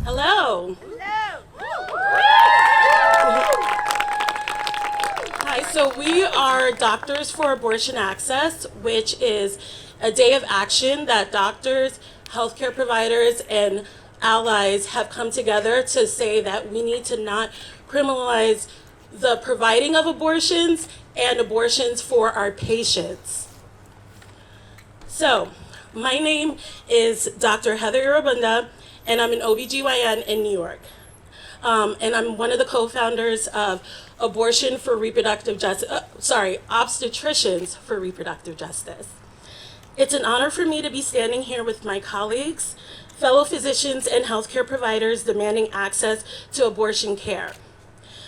Hello. Hi, so we are Doctors for Abortion Access, which is a day of action that doctors, healthcare providers, and allies have come together to say that we need to not criminalize the providing of abortions and abortions for our patients. So, my name is Dr. Heather Irabunda, and I'm an OBGYN in New York. And I'm one of the co-founders of Obstetricians for Reproductive Justice. It's an honor for me to be standing here with my colleagues, fellow physicians, and healthcare providers demanding access to abortion care.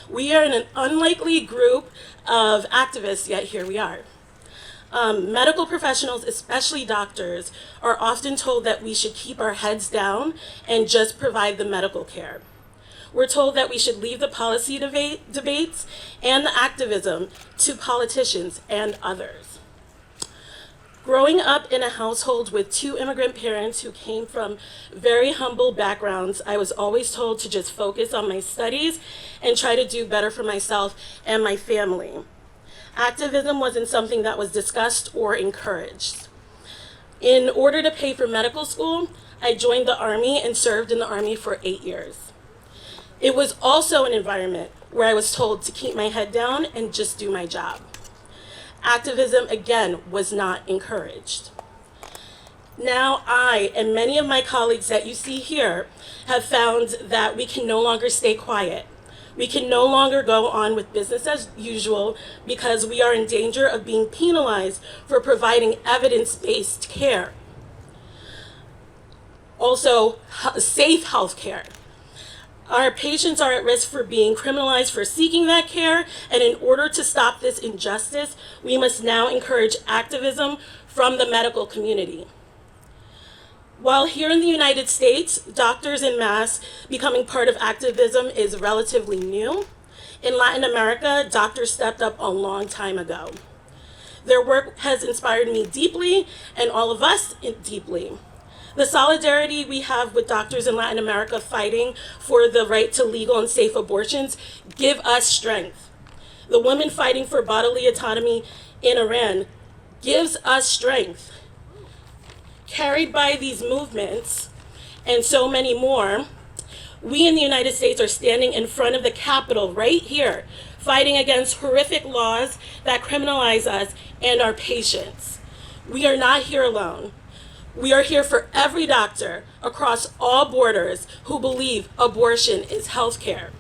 We are in an unlikely group of activists, yet here we are. Medical professionals, especially doctors, are often told that we should keep our heads down and just provide the medical care. We're told that we should leave the policy debates and the activism to politicians and others. Growing up in a household with two immigrant parents who came from very humble backgrounds, I was always told to just focus on my studies and try to do better for myself and my family. Activism wasn't something that was discussed or encouraged. In order to pay for medical school, I joined the Army and served in the Army for 8 years. It was also an environment where I was told to keep my head down and just do my job. Activism, again, was not encouraged. Now I and many of my colleagues that you see here have found that we can no longer stay quiet. We can no longer go on with business as usual because we are in danger of being penalized for providing evidence-based care. Also, safe health care. Our patients are at risk for being criminalized for seeking that care, and in order to stop this injustice, we must now encourage activism from the medical community. While here in the United States, doctors en masse becoming part of activism is relatively new, in Latin America, doctors stepped up a long time ago. Their work has inspired me deeply, and all of us deeply. The solidarity we have with doctors in Latin America fighting for the right to legal and safe abortions give us strength. The women fighting for bodily autonomy in Iran gives us strength. Carried by these movements and so many more, we in the United States are standing in front of the Capitol right here, fighting against horrific laws that criminalize us and our patients. We are not here alone. We are here for every doctor across all borders who believe abortion is health care.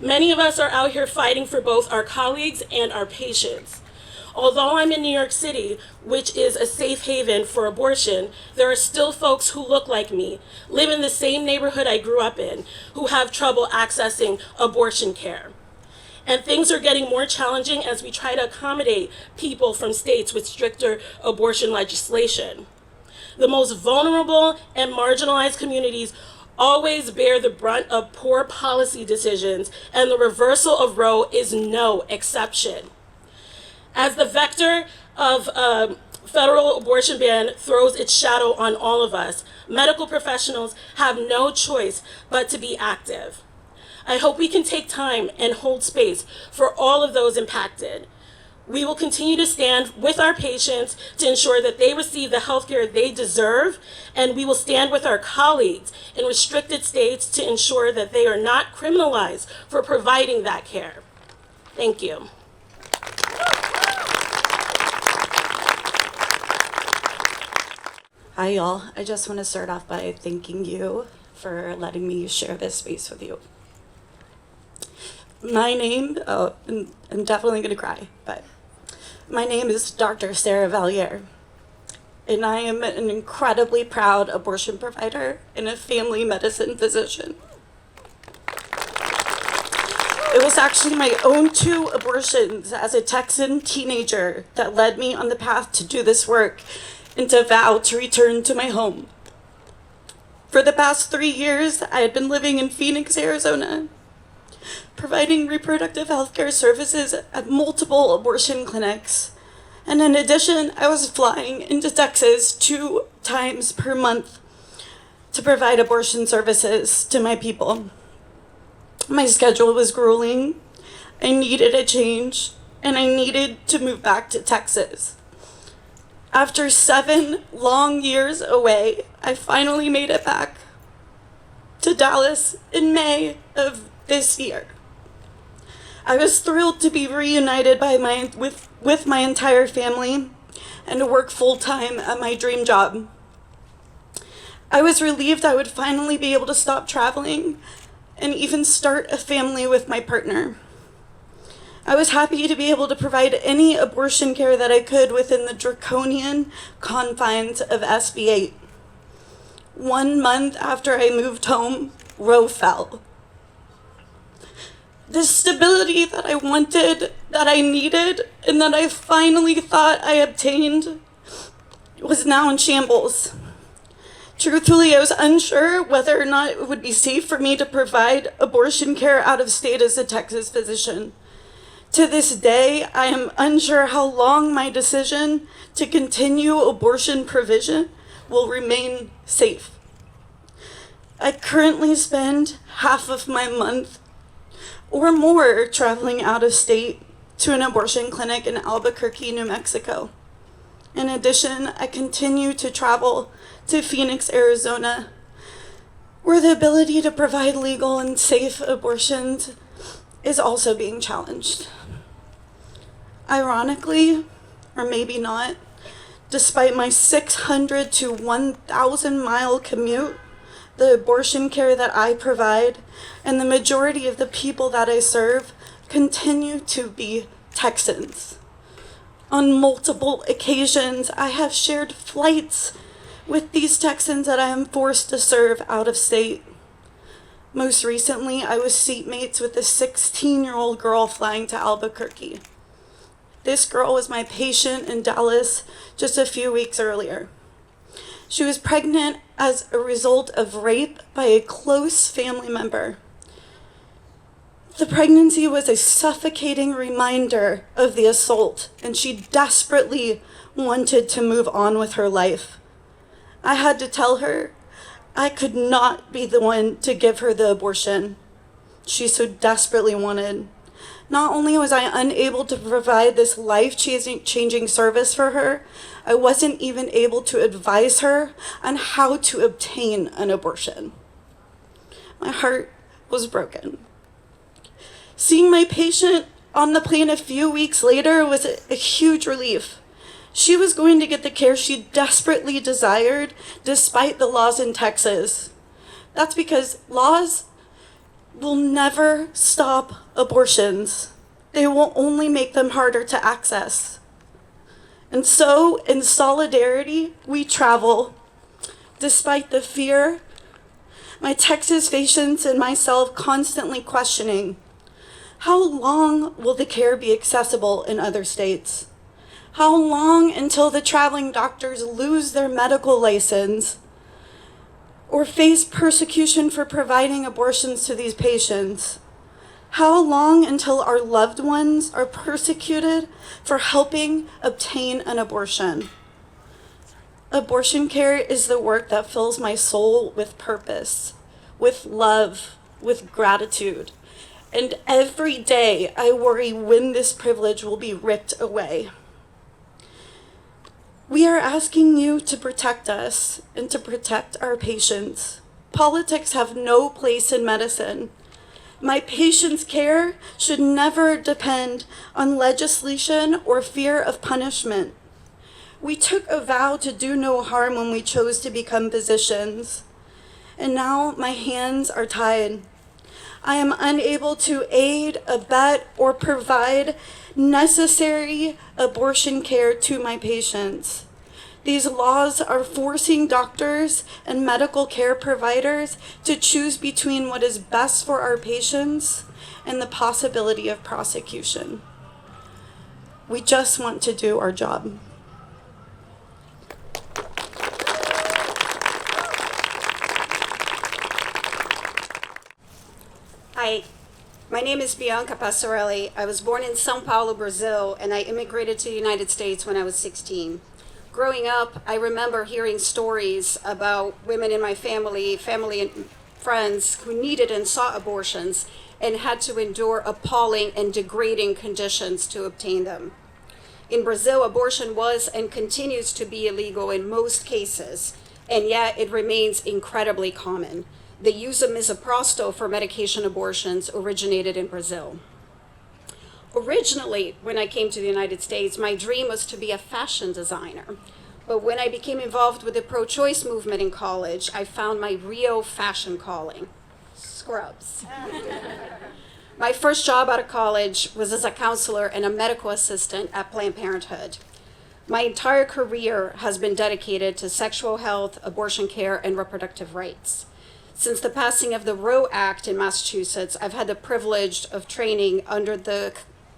Many of us are out here fighting for both our colleagues and our patients. Although I'm in New York City, which is a safe haven for abortion, there are still folks who look like me, live in the same neighborhood I grew up in, who have trouble accessing abortion care. And things are getting more challenging as we try to accommodate people from states with stricter abortion legislation. The most vulnerable and marginalized communities always bear the brunt of poor policy decisions, and the reversal of Roe is no exception. As the vector of a federal abortion ban throws its shadow on all of us, medical professionals have no choice but to be active. I hope we can take time and hold space for all of those impacted. We will continue to stand with our patients to ensure that they receive the health care they deserve, and we will stand with our colleagues in restricted states to ensure that they are not criminalized for providing that care. Thank you. Hi, y'all. I just want to start off by thanking you for letting me share this space with you. My name, I'm definitely going to cry, but my name is Dr. Sarah Valliere, and I am an incredibly proud abortion provider and a family medicine physician. It was actually my own 2 abortions as a Texan teenager that led me on the path to do this work and to vow to return to my home. For the past 3 years, I had been living in Phoenix, Arizona, providing reproductive health care services at multiple abortion clinics. And in addition, I was flying into Texas 2 times per month to provide abortion services to my people. My schedule was grueling. I needed a change, and I needed to move back to Texas. After 7 long years away, I finally made it back to Dallas in May of this year. I was thrilled to be reunited with my entire family and to work full-time at my dream job. I was relieved I would finally be able to stop traveling and even start a family with my partner. I was happy to be able to provide any abortion care that I could within the draconian confines of SB 8. 1 month after I moved home, Roe fell. The stability that I wanted, that I needed, and that I finally thought I obtained was now in shambles. Truthfully, I was unsure whether or not it would be safe for me to provide abortion care out of state as a Texas physician. To this day, I am unsure how long my decision to continue abortion provision will remain safe. I currently spend half of my month or more traveling out of state to an abortion clinic in Albuquerque, New Mexico. In addition, I continue to travel to Phoenix, Arizona, where the ability to provide legal and safe abortions is also being challenged. Ironically, or maybe not, despite my 600 to 1,000 mile commute, the abortion care that I provide and the majority of the people that I serve continue to be Texans. On multiple occasions, I have shared flights with these Texans that I am forced to serve out of state. Most recently, I was seatmates with a 16-year-old girl flying to Albuquerque. This girl was my patient in Dallas just a few weeks earlier. She was pregnant as a result of rape by a close family member. The pregnancy was a suffocating reminder of the assault, and she desperately wanted to move on with her life. I had to tell her I could not be the one to give her the abortion she so desperately wanted. Not only was I unable to provide this life-changing service for her, I wasn't even able to advise her on how to obtain an abortion. My heart was broken. Seeing my patient on the plane a few weeks later was a huge relief. She was going to get the care she desperately desired despite the laws in Texas. That's because laws will never stop abortions. They will only make them harder to access. And so, in solidarity, we travel. Despite the fear, my Texas patients and myself constantly questioning, how long will the care be accessible in other states? How long until the traveling doctors lose their medical license or face persecution for providing abortions to these patients? How long until our loved ones are persecuted for helping obtain an abortion? Abortion care is the work that fills my soul with purpose, with love, with gratitude. And every day I worry when this privilege will be ripped away. We are asking you to protect us and to protect our patients. Politics have no place in medicine. My patients' care should never depend on legislation or fear of punishment. We took a vow to do no harm when we chose to become physicians, and now my hands are tied. I am unable to aid, abet, or provide necessary abortion care to my patients. These laws are forcing doctors and medical care providers to choose between what is best for our patients and the possibility of prosecution. We just want to do our job. Hi, my name is Bianca Passarelli. I was born in São Paulo, Brazil, and I immigrated to the United States when I was 16. Growing up, I remember hearing stories about women in my family and friends who needed and sought abortions and had to endure appalling and degrading conditions to obtain them. In Brazil, abortion was and continues to be illegal in most cases, and yet it remains incredibly common. The use of misoprostol for medication abortions originated in Brazil. Originally, when I came to the United States, my dream was to be a fashion designer. But when I became involved with the pro-choice movement in college, I found my real fashion calling: scrubs. My first job out of college was as a counselor and a medical assistant at Planned Parenthood. My entire career has been dedicated to sexual health, abortion care, and reproductive rights. Since the passing of the Roe Act in Massachusetts, I've had the privilege of training under the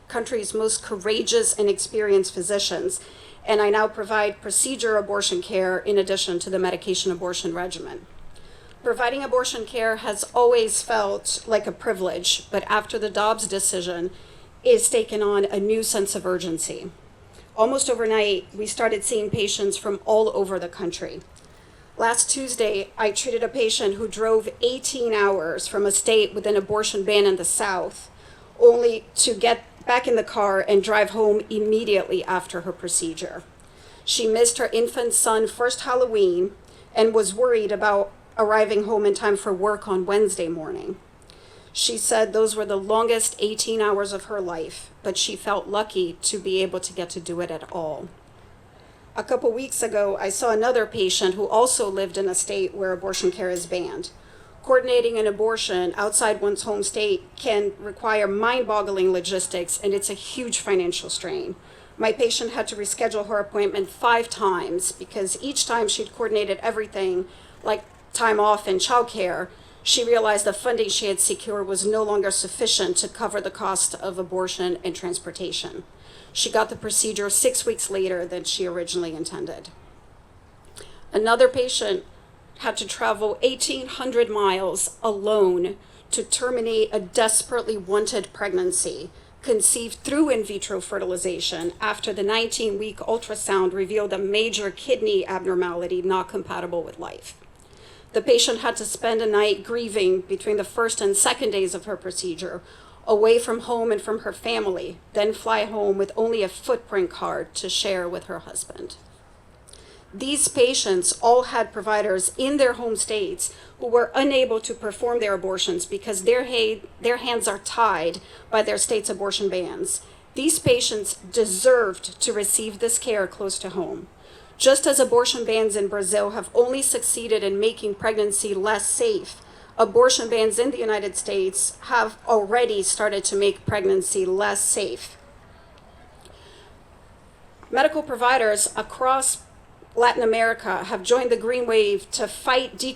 country's most courageous and experienced physicians, and I now provide procedure abortion care in addition to the medication abortion regimen. Providing abortion care has always felt like a privilege, but after the Dobbs decision, it's taken on a new sense of urgency. Almost overnight, we started seeing patients from all over the country. Last Tuesday, I treated a patient who drove 18 hours from a state with an abortion ban in the South, only to get back in the car and drive home immediately after her procedure. She missed her infant son's first Halloween and was worried about arriving home in time for work on Wednesday morning. She said those were the longest 18 hours of her life, but she felt lucky to be able to get to do it at all. A couple weeks ago, I saw another patient who also lived in a state where abortion care is banned. Coordinating an abortion outside one's home state can require mind-boggling logistics, and it's a huge financial strain. My patient had to reschedule her appointment 5 times because each time she'd coordinated everything, like time off and childcare, she realized the funding she had secured was no longer sufficient to cover the cost of abortion and transportation. She got the procedure 6 weeks later than she originally intended. Another patient had to travel 1,800 miles alone to terminate a desperately wanted pregnancy conceived through in vitro fertilization after the 19-week ultrasound revealed a major kidney abnormality not compatible with life. The patient had to spend a night grieving between the first and second days of her procedure, away from home and from her family, then fly home with only a footprint card to share with her husband. These patients all had providers in their home states who were unable to perform their abortions because their hands are tied by their state's abortion bans. These patients deserved to receive this care close to home. Just as abortion bans in Brazil have only succeeded in making pregnancy less safe, abortion bans in the United States have already started to make pregnancy less safe. Medical providers across Latin America have joined the Green Wave to fight for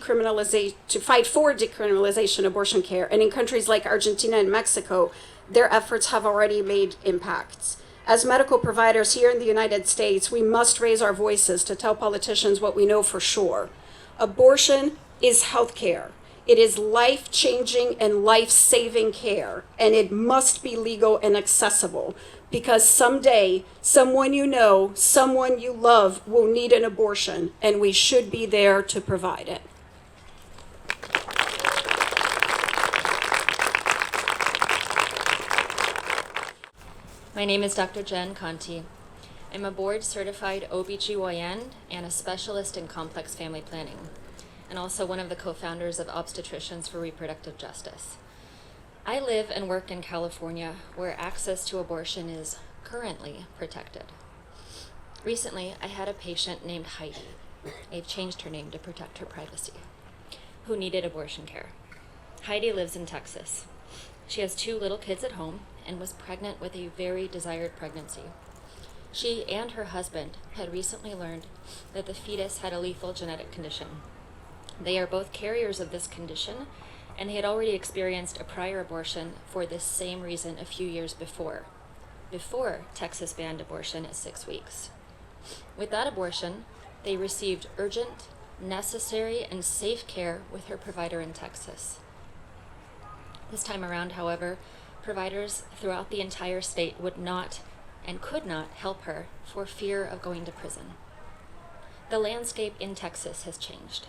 decriminalization abortion care, and in countries like Argentina and Mexico, their efforts have already made impacts. As medical providers here in the United States, we must raise our voices to tell politicians what we know for sure. Abortion is health care. It is life-changing and life-saving care, and it must be legal and accessible, because someday, someone you know, someone you love will need an abortion, and we should be there to provide it. My name is Dr. Jen Conti. I'm a board-certified OBGYN and a specialist in complex family planning, and also one of the co-founders of Obstetricians For Reproductive Justice. I live and work in California, where access to abortion is currently protected. Recently, I had a patient named Heidi, I've changed her name to protect her privacy, who needed abortion care. Heidi lives in Texas. She has 2 little kids at home and was pregnant with a very desired pregnancy. She and her husband had recently learned that the fetus had a lethal genetic condition. They are both carriers of this condition, and they had already experienced a prior abortion for this same reason a few years before Texas banned abortion at 6 weeks. With that abortion, they received urgent, necessary, and safe care with her provider in Texas. This time around, however, providers throughout the entire state would not and could not help her for fear of going to prison. the landscape in Texas has changed.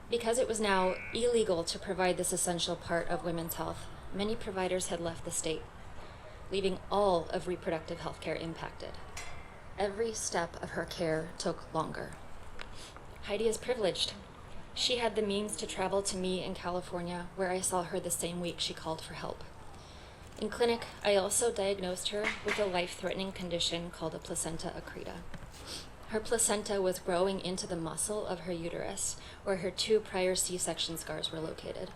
Because it was now illegal to provide this essential part of women's health, many providers had left the state, leaving all of reproductive health care impacted. Every step of her care took longer. Heidi is privileged. She had the means to travel to me in California, where I saw her the same week she called for help. In clinic, I also diagnosed her with a life-threatening condition called a placenta accreta. Her placenta was growing into the muscle of her uterus, where her 2 prior C-section scars were located.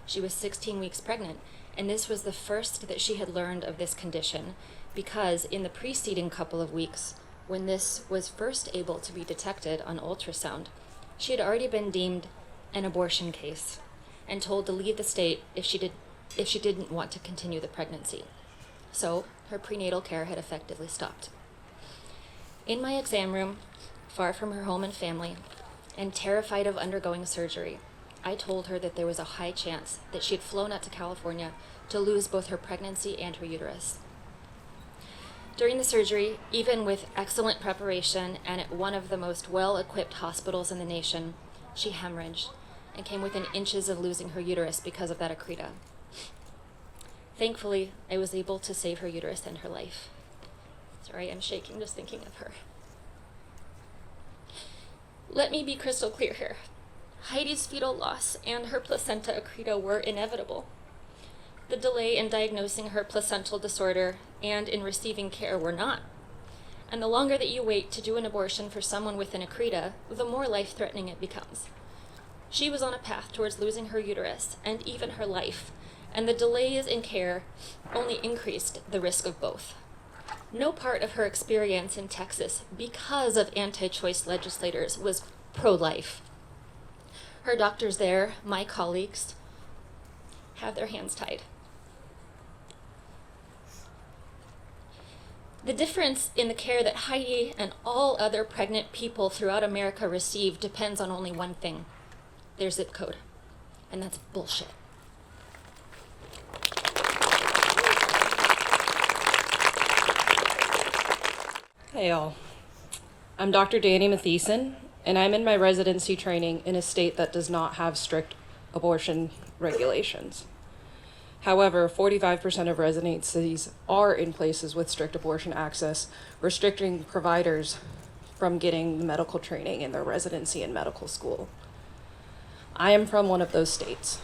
She was 16 weeks pregnant, and this was the first that she had learned of this condition, because in the preceding couple of weeks, when this was first able to be detected on ultrasound, she had already been deemed an abortion case and told to leave the state if she didn't want to continue the pregnancy. So her prenatal care had effectively stopped. In my exam room, far from her home and family, and terrified of undergoing surgery, I told her that there was a high chance that she had flown out to California to lose both her pregnancy and her uterus. During the surgery, even with excellent preparation and at one of the most well-equipped hospitals in the nation, she hemorrhaged and came within inches of losing her uterus because of that accreta. Thankfully, I was able to save her uterus and her life. Sorry, I'm shaking just thinking of her. Let me be crystal clear here. Heidi's fetal loss and her placenta accreta were inevitable. The delay in diagnosing her placental disorder and in receiving care were not. And the longer that you wait to do an abortion for someone with an accreta, the more life-threatening it becomes. She was on a path towards losing her uterus and even her life, and the delays in care only increased the risk of both. No part of her experience in Texas, because of anti-choice legislators, was pro-life. Her doctors there, my colleagues, have their hands tied. The difference in the care that Heidi and all other pregnant people throughout America receive depends on only one thing: their zip code. And that's bullshit. Hey all, I'm Dr. Danny Mathieson, and I'm in my residency training in a state that does not have strict abortion regulations. However, 45% of residencies are in places with strict abortion access, restricting providers from getting medical training in their residency and medical school. I am from one of those states.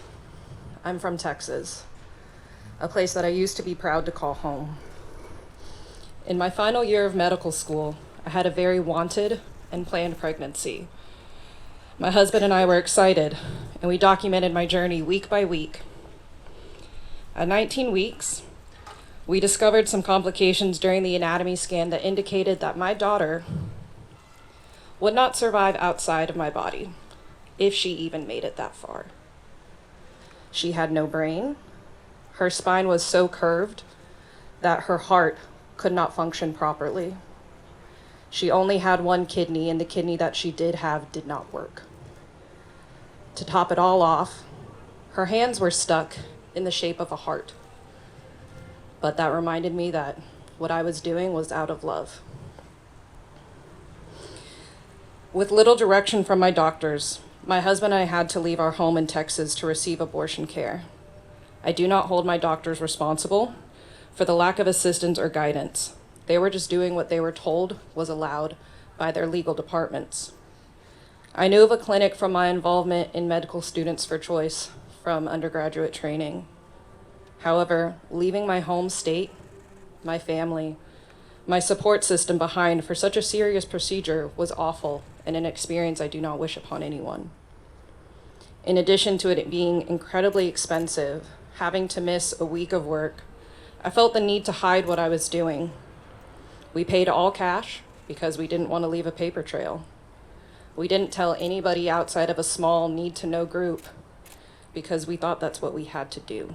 I'm from Texas, a place that I used to be proud to call home. In my final year of medical school, I had a very wanted and planned pregnancy. My husband and I were excited, and we documented my journey week by week. At 19 weeks, we discovered some complications during the anatomy scan that indicated that my daughter would not survive outside of my body, if she even made it that far. She had no brain. Her spine was so curved that her heart could not function properly. She only had one kidney, and the kidney that she did have did not work. To top it all off, her hands were stuck in the shape of a heart. But that reminded me that what I was doing was out of love. With little direction from my doctors, my husband and I had to leave our home in Texas to receive abortion care. I do not hold my doctors responsible for the lack of assistance or guidance. They were just doing what they were told was allowed by their legal departments. I knew of a clinic from my involvement in Medical Students for Choice from undergraduate training. However, leaving my home state, my family, my support system behind for such a serious procedure was awful and an experience I do not wish upon anyone. In addition to it being incredibly expensive, having to miss a week of work, I felt the need to hide what I was doing. We paid all cash because we didn't want to leave a paper trail. We didn't tell anybody outside of a small need-to-know group because we thought that's what we had to do.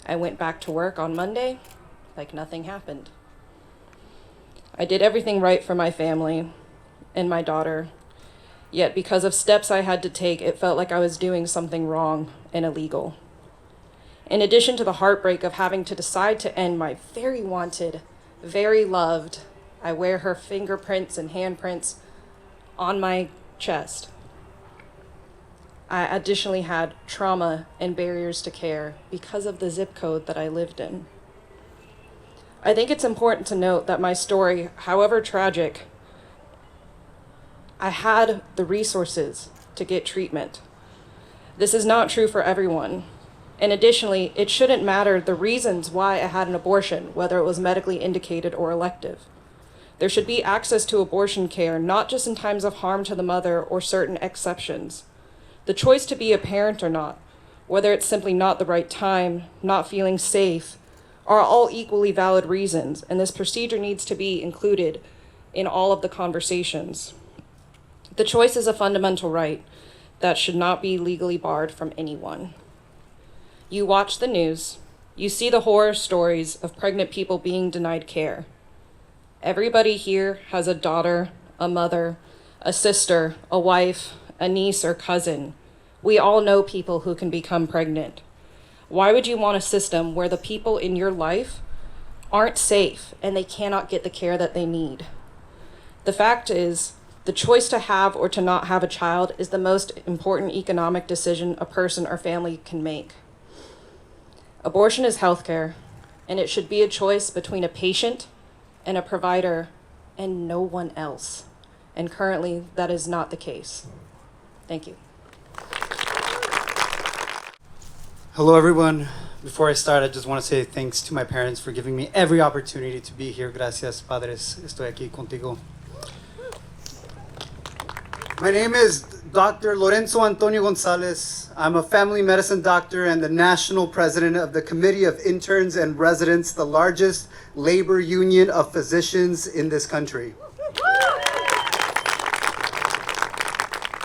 I went back to work on Monday like nothing happened. I did everything right for my family and my daughter, yet because of steps I had to take, it felt like I was doing something wrong and illegal. In addition to the heartbreak of having to decide to end my very wanted, very loved, I wear her fingerprints and handprints on my chest. I additionally had trauma and barriers to care because of the zip code that I lived in. I think it's important to note that my story, however tragic, I had the resources to get treatment. This is not true for everyone. And additionally, it shouldn't matter the reasons why I had an abortion, whether it was medically indicated or elective. There should be access to abortion care, not just in times of harm to the mother or certain exceptions. The choice to be a parent or not, whether it's simply not the right time, not feeling safe, are all equally valid reasons, and this procedure needs to be included in all of the conversations. The choice is a fundamental right that should not be legally barred from anyone. You watch the news, you see the horror stories of pregnant people being denied care. Everybody here has a daughter, a mother, a sister, a wife, a niece or cousin. We all know people who can become pregnant. Why would you want a system where the people in your life aren't safe and they cannot get the care that they need? The fact is, the choice to have or to not have a child is the most important economic decision a person or family can make. Abortion is healthcare, and it should be a choice between a patient and a provider and no one else. And currently, that is not the case. Thank you. Hello, everyone. Before I start, I just want to say thanks to my parents for giving me every opportunity to be here. Gracias, padres. Estoy aquí contigo. My name is Dr. Lorenzo Antonio Gonzalez. I'm a family medicine doctor and the national president of the Committee of Interns and Residents, the largest labor union of physicians in this country.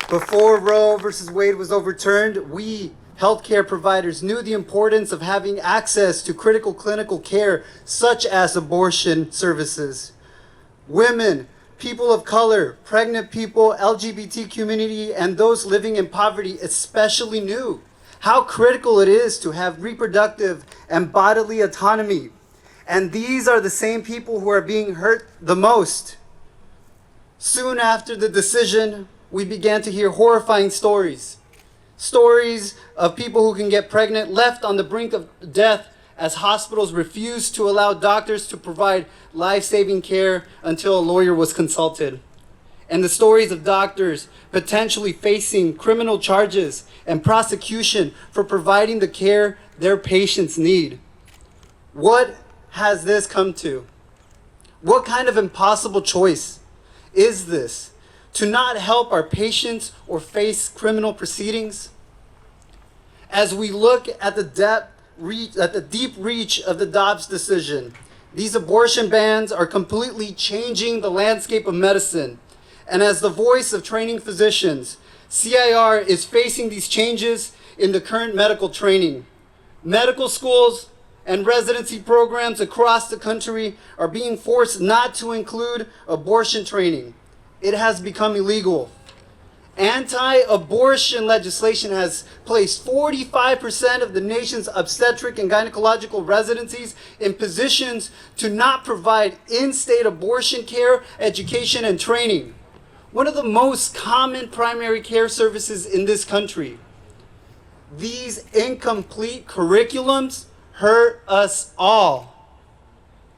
Before Roe versus Wade was overturned, we healthcare providers knew the importance of having access to critical clinical care, such as abortion services. Women, people of color, pregnant people, LGBT community, and those living in poverty especially knew how critical it is to have reproductive and bodily autonomy. And these are the same people who are being hurt the most. Soon after the decision, we began to hear horrifying stories. Stories of people who can get pregnant left on the brink of death as hospitals refused to allow doctors to provide life-saving care until a lawyer was consulted. And the stories of doctors potentially facing criminal charges and prosecution for providing the care their patients need. What has this come to? What kind of impossible choice is this? To not help our patients or face criminal proceedings? As we look at the deep reach of the Dobbs decision, these abortion bans are completely changing the landscape of medicine. And as the voice of training physicians, CIR is facing these changes in the current medical training. Medical schools and residency programs across the country are being forced not to include abortion training. It has become illegal. Anti-abortion legislation has placed 45% of the nation's obstetric and gynecological residencies in positions to not provide in-state abortion care, education, and training. One of the most common primary care services in this country. These incomplete curriculums hurt us all.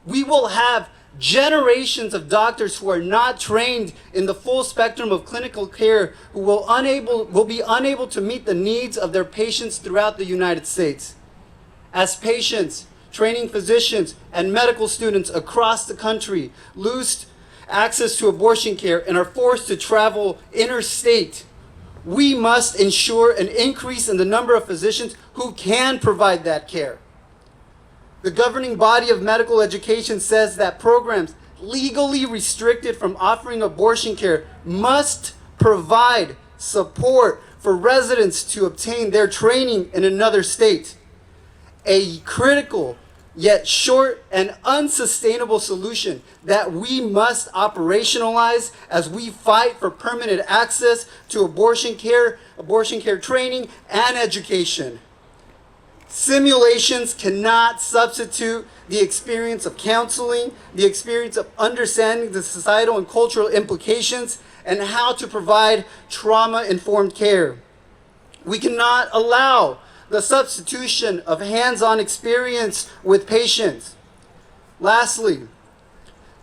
We will have generations of doctors who are not trained in the full spectrum of clinical care who will be unable to meet the needs of their patients throughout the United States. As patients, training physicians, and medical students across the country lose access to abortion care and are forced to travel interstate, we must ensure an increase in the number of physicians who can provide that care. The governing body of medical education says that programs legally restricted from offering abortion care must provide support for residents to obtain their training in another state. A critical yet short and unsustainable solution that we must operationalize as we fight for permanent access to abortion care training, and education. Simulations cannot substitute the experience of counseling, the experience of understanding the societal and cultural implications, and how to provide trauma-informed care. We cannot allow the substitution of hands-on experience with patients. Lastly,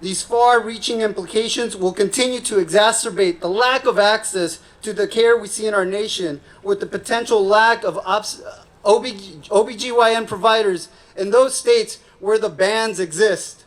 these far-reaching implications will continue to exacerbate the lack of access to the care we see in our nation, with the potential lack of OBGYN providers in those states where the bans exist.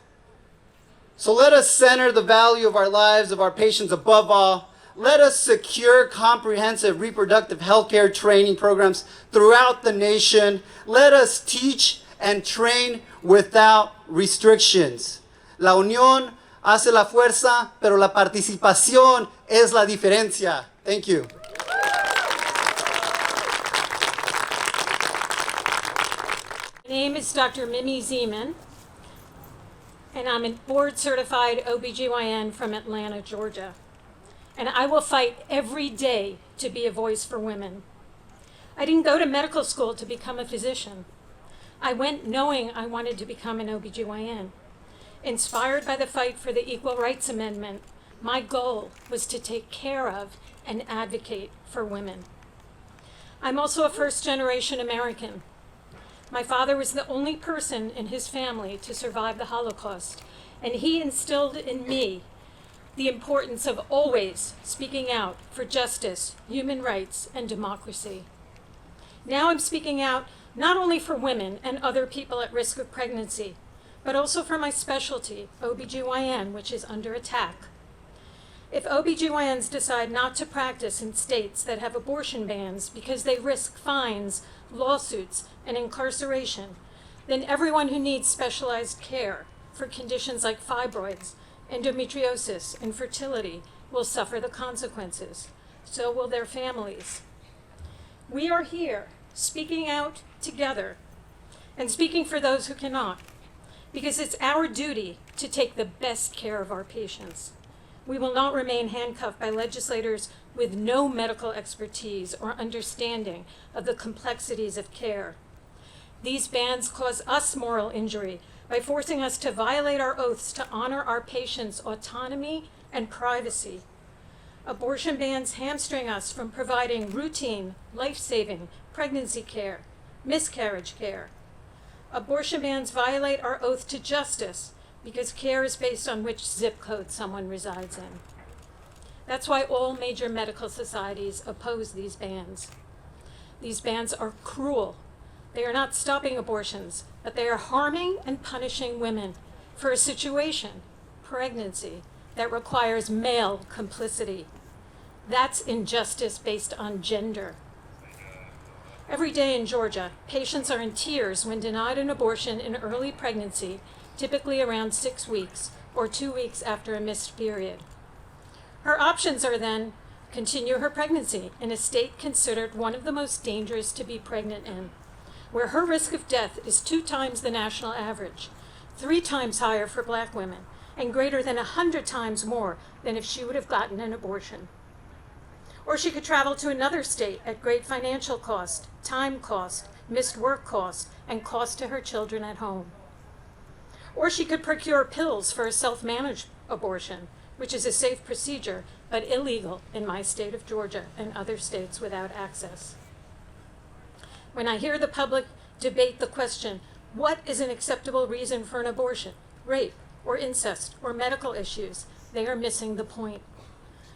So let us center the value of our lives, of our patients above all. Let us secure comprehensive reproductive health care training programs throughout the nation. Let us teach and train without restrictions. La unión hace la fuerza, pero la participación es la diferencia. Thank you. My name is Dr. Mimi Zeman, and I'm a board-certified OBGYN from Atlanta, Georgia. And I will fight every day to be a voice for women. I didn't go to medical school to become a physician. I went knowing I wanted to become an OBGYN. Inspired by the fight for the Equal Rights Amendment, my goal was to take care of and advocate for women. I'm also a first-generation American. My father was the only person in his family to survive the Holocaust, and he instilled in me the importance of always speaking out for justice, human rights, and democracy. Now I'm speaking out not only for women and other people at risk of pregnancy, but also for my specialty, OBGYN, which is under attack. If OBGYNs decide not to practice in states that have abortion bans because they risk fines, lawsuits, and incarceration, then everyone who needs specialized care for conditions like fibroids, endometriosis, and fertility will suffer the consequences. So will their families. We are here speaking out together and speaking for those who cannot, because it's our duty to take the best care of our patients. We will not remain handcuffed by legislators with no medical expertise or understanding of the complexities of care. These bans cause us moral injury by forcing us to violate our oaths to honor our patients' autonomy and privacy. Abortion bans hamstring us from providing routine, life-saving pregnancy care, miscarriage care. Abortion bans violate our oath to justice because care is based on which zip code someone resides in. That's why all major medical societies oppose these bans. These bans are cruel. They are not stopping abortions, but they are harming and punishing women for a situation, pregnancy, that requires male complicity. That's injustice based on gender. Every day in Georgia, patients are in tears when denied an abortion in early pregnancy, typically around 6 weeks or 2 weeks after a missed period. Her options are then continue her pregnancy in a state considered one of the most dangerous to be pregnant in, where her risk of death is 2 times the national average, 3 times higher for Black women, and greater than 100 times more than if she would have gotten an abortion. Or she could travel to another state at great financial cost, time cost, missed work cost, and cost to her children at home. Or she could procure pills for a self-managed abortion, which is a safe procedure, but illegal in my state of Georgia and other states without access. When I hear the public debate the question, what is an acceptable reason for an abortion, rape, or incest, or medical issues, they are missing the point.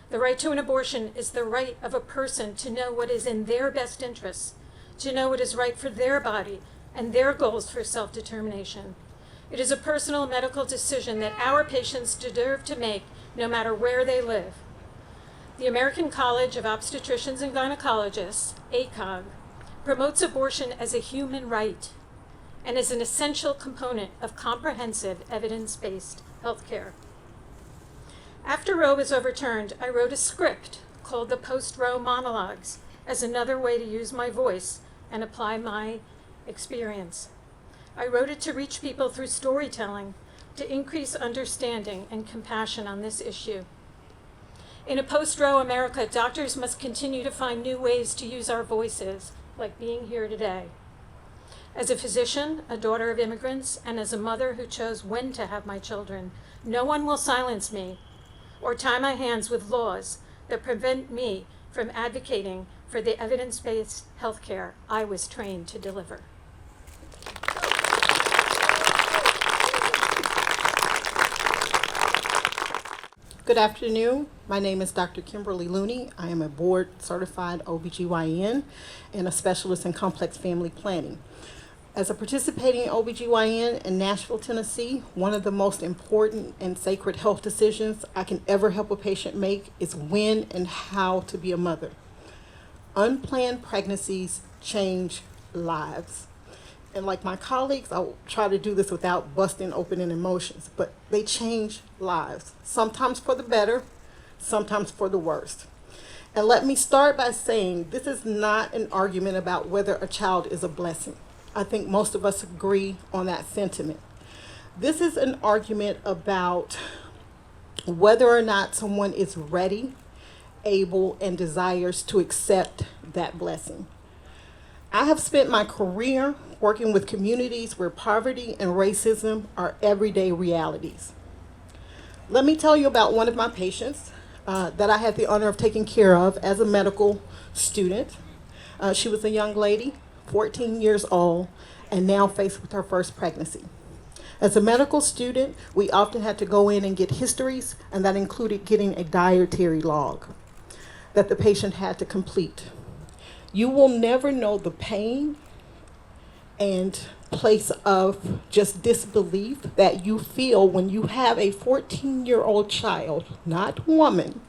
The right to an abortion is the right of a person to know what is in their best interests, to know what is right for their body and their goals for self-determination. It is a personal medical decision that our patients deserve to make no matter where they live. The American College of Obstetricians and Gynecologists, ACOG, promotes abortion as a human right and as an essential component of comprehensive evidence-based healthcare. After Roe was overturned, I wrote a script called the Post-Roe Monologues as another way to use my voice and apply my experience. I wrote it to reach people through storytelling, to increase understanding and compassion on this issue. In a post-Roe America, doctors must continue to find new ways to use our voices, like being here today. As a physician, a daughter of immigrants, and as a mother who chose when to have my children, no one will silence me or tie my hands with laws that prevent me from advocating for the evidence-based healthcare I was trained to deliver. Good afternoon. My name is Dr. Kimberly Looney. I am a board-certified OBGYN and a specialist in complex family planning. As a participating OBGYN in Nashville, Tennessee, one of the most important and sacred health decisions I can ever help a patient make is when and how to be a mother. Unplanned pregnancies change lives. And like my colleagues, I'll try to do this without busting open in emotions, but they change lives, sometimes for the better, sometimes for the worst. And let me start by saying this is not an argument about whether a child is a blessing. I think most of us agree on that sentiment. This is an argument about whether or not someone is ready, able, and desires to accept that blessing. I have spent my career working with communities where poverty and racism are everyday realities. Let me tell you about one of my patients that I had the honor of taking care of as a medical student. She was a young lady, 14 years old, and now faced with her first pregnancy. As a medical student, we often had to go in and get histories, and that included getting a dietary log that the patient had to complete. You will never know the pain and place of just disbelief that you feel when you have a 14-year-old child, not woman,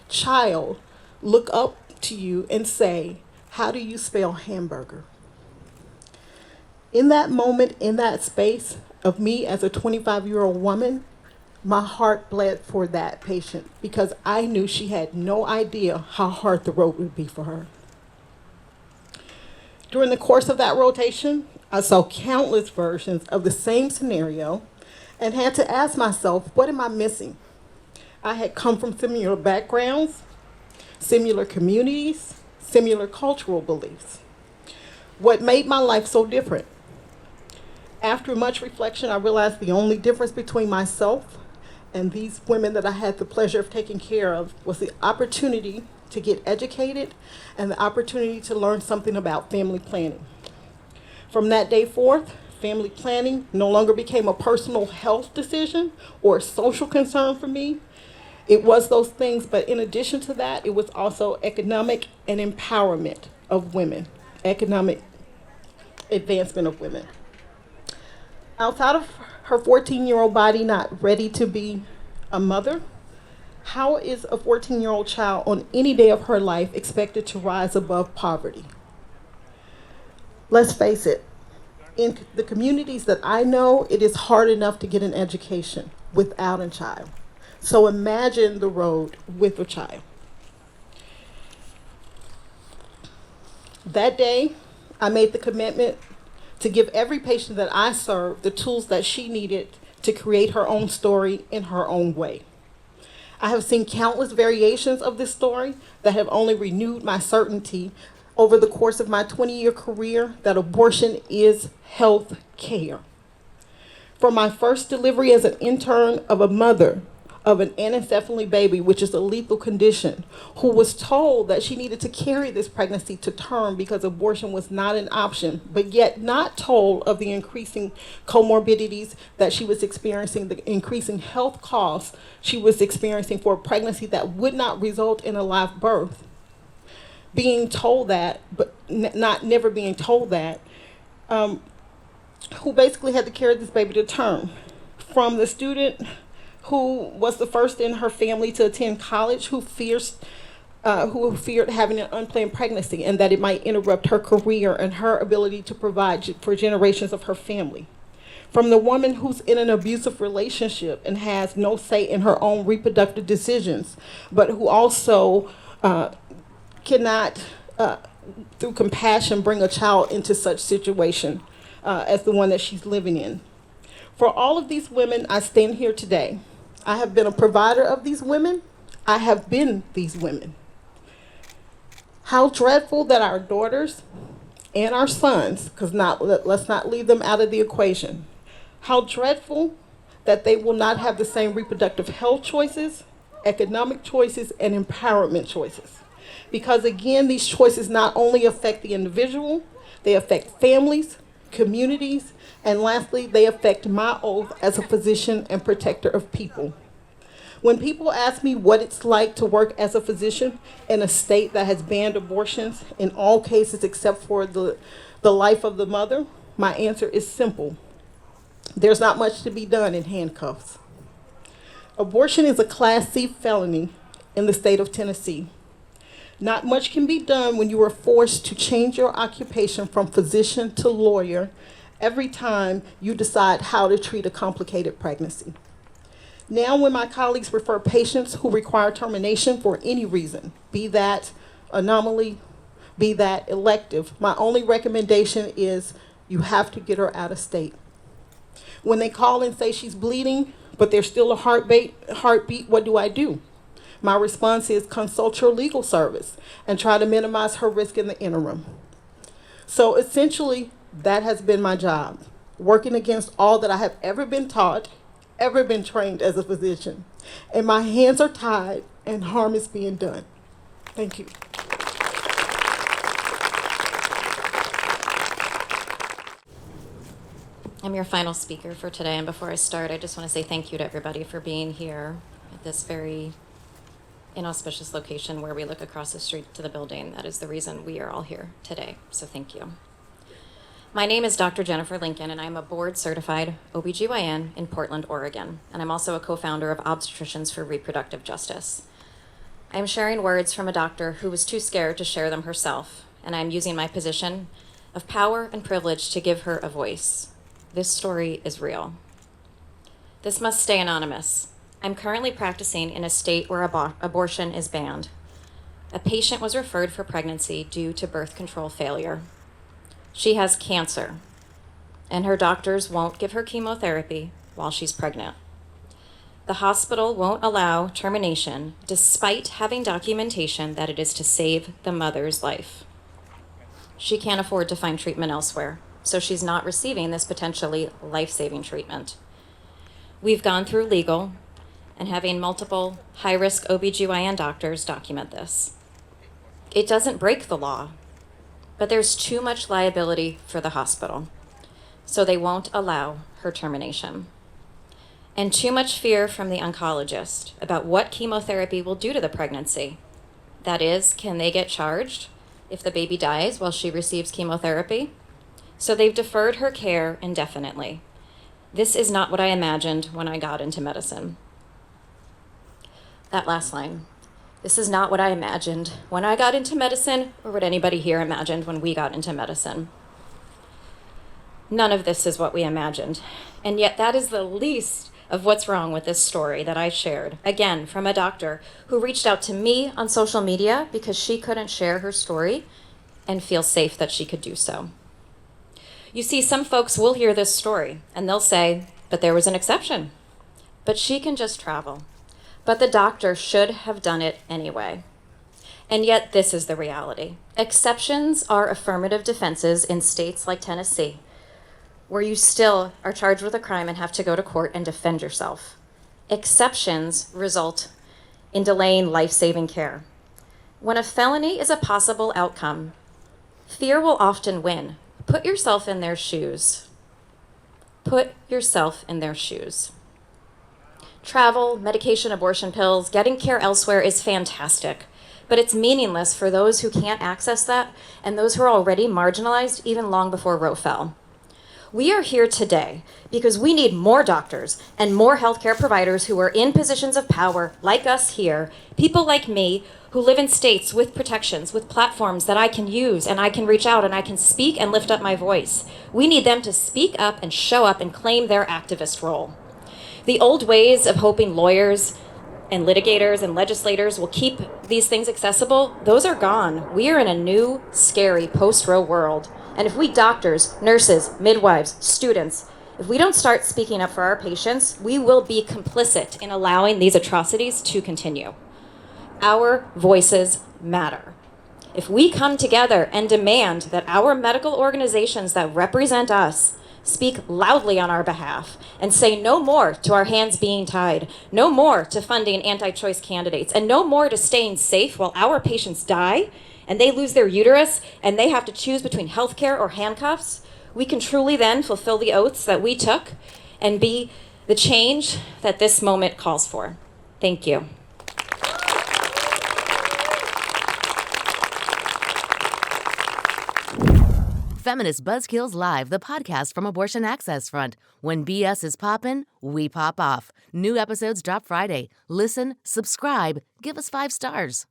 child, look up to you and say, "How do you spell hamburger?" In that moment, in that space of me as a 25-year-old woman, my heart bled for that patient because I knew she had no idea how hard the road would be for her. During the course of that rotation, I saw countless versions of the same scenario and had to ask myself, what am I missing? I had come from similar backgrounds, similar communities, similar cultural beliefs. What made my life so different? After much reflection, I realized the only difference between myself and these women that I had the pleasure of taking care of was the opportunity to get educated and the opportunity to learn something about family planning. From that day forth, family planning no longer became a personal health decision or a social concern for me. It was those things, but in addition to that, it was also economic and empowerment of women, economic advancement of women. Outside of her 14-year-old body not ready to be a mother, how is a 14-year-old child on any day of her life expected to rise above poverty? Let's face it, in the communities that I know, it is hard enough to get an education without a child. So imagine the road with a child. That day, I made the commitment to give every patient that I served the tools that she needed to create her own story in her own way. I have seen countless variations of this story that have only renewed my certainty over the course of my 20-year career that abortion is health care. From my first delivery as an intern of a mother of an anencephaly baby, which is a lethal condition, who was told that she needed to carry this pregnancy to term because abortion was not an option, but yet not told of the increasing comorbidities that she was experiencing, the increasing health costs she was experiencing for a pregnancy that would not result in a live birth. Being told that, but never being told that, who basically had to carry this baby to term. From the student who was the first in her family to attend college, who feared having an unplanned pregnancy and that it might interrupt her career and her ability to provide for generations of her family. From the woman who's in an abusive relationship and has no say in her own reproductive decisions, but who also cannot, through compassion, bring a child into such situation as the one that she's living in. For all of these women, I stand here today. I have been a provider of these women. I have been these women. How dreadful that our daughters and our sons, because let's not leave them out of the equation. How dreadful that they will not have the same reproductive health choices economic choices, and empowerment choices. Because again, these choices not only affect the individual, they affect families, communities, and lastly, they affect my oath as a physician and protector of people. When people ask me what it's like to work as a physician in a state that has banned abortions in all cases except for the life of the mother, my answer is simple. There's not much to be done in handcuffs. Abortion is a Class C felony in the state of Tennessee. Not much can be done when you are forced to change your occupation from physician to lawyer every time you decide how to treat a complicated pregnancy. Now, when my colleagues refer patients who require termination for any reason, be that anomaly, be that elective, my only recommendation is you have to get her out of state. When they call and say she's bleeding, but there's still a heartbeat, what do? My response is consult your legal service and try to minimize her risk in the interim. So essentially, that has been my job, working against all that I have ever been taught, ever been trained as a physician. And my hands are tied and harm is being done. Thank you. I'm your final speaker for today, and before I start, I just want to say thank you to everybody for being here at this very inauspicious location where we look across the street to the building. That is the reason we are all here today, so thank you. My name is Dr. Jennifer Lincoln, and I'm a board-certified OBGYN in Portland, Oregon, and I'm also a co-founder of Obstetricians For Reproductive Justice. I am sharing words from a doctor who was too scared to share them herself, and I'm using my position of power and privilege to give her a voice. This story is real. This must stay anonymous. I'm currently practicing in a state where abortion is banned. A patient was referred for pregnancy due to birth control failure. She has cancer, and her doctors won't give her chemotherapy while she's pregnant. The hospital won't allow termination despite having documentation that it is to save the mother's life. She can't afford to find treatment elsewhere, so she's not receiving this potentially life-saving treatment. We've gone through legal and having multiple high-risk OBGYN doctors document this. It doesn't break the law, but there's too much liability for the hospital, so they won't allow her termination. And too much fear from the oncologist about what chemotherapy will do to the pregnancy. That is, can they get charged if the baby dies while she receives chemotherapy? So they've deferred her care indefinitely. This is not what I imagined when I got into medicine. That last line. This is not what I imagined when I got into medicine, or what anybody here imagined when we got into medicine. None of this is what we imagined. And yet that is the least of what's wrong with this story that I shared, again, from a doctor who reached out to me on social media because she couldn't share her story and feel safe that she could do so. You see, some folks will hear this story and they'll say, but there was an exception. But she can just travel. But the doctor should have done it anyway. And yet this is the reality. Exceptions are affirmative defenses in states like Tennessee, where you still are charged with a crime and have to go to court and defend yourself. Exceptions result in delaying life-saving care. When a felony is a possible outcome, fear will often win. Put yourself in their shoes. Put yourself in their shoes. Travel, medication, abortion pills, getting care elsewhere is fantastic, but it's meaningless for those who can't access that and those who are already marginalized even long before Roe fell. We are here today because we need more doctors and more healthcare providers who are in positions of power, like us here, people like me who live in states with protections, with platforms that I can use and I can reach out and I can speak and lift up my voice. We need them to speak up and show up and claim their activist role. The old ways of hoping lawyers and litigators and legislators will keep these things accessible, those are gone. We are in a new, scary post-Roe world. And if we doctors, nurses, midwives, students, if we don't start speaking up for our patients, we will be complicit in allowing these atrocities to continue. Our voices matter. If we come together and demand that our medical organizations that represent us speak loudly on our behalf and say no more to our hands being tied, no more to funding anti-choice candidates, and no more to staying safe while our patients die and they lose their uterus and they have to choose between healthcare or handcuffs, we can truly then fulfill the oaths that we took and be the change that this moment calls for. Thank you. Feminist Buzzkills Live, the podcast from Abortion Access Front. When BS is poppin', we pop off. New episodes drop Friday. Listen, subscribe, give us 5 stars.